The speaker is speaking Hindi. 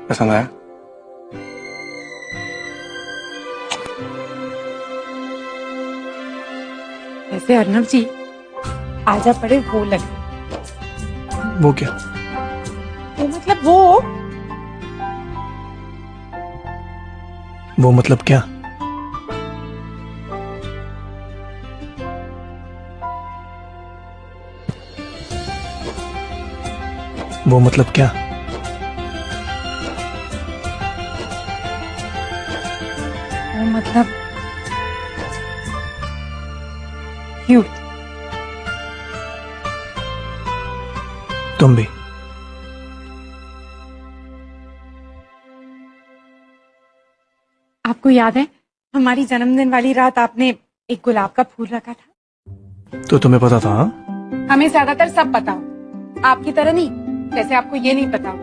पसंद आया? वैसे अर्नब जी आजा पड़े वो लगे। वो क्या? वो मतलब वो मतलब क्या? वो मतलब क्या? वो मतलब क्यूट। तुम भी। आपको याद है हमारी जन्मदिन वाली रात आपने एक गुलाब का फूल रखा था? तो तुम्हें पता था? हाँ? हमें ज्यादातर सब पता हो, आपकी तरह नहीं, जैसे आपको ये नहीं पता हो।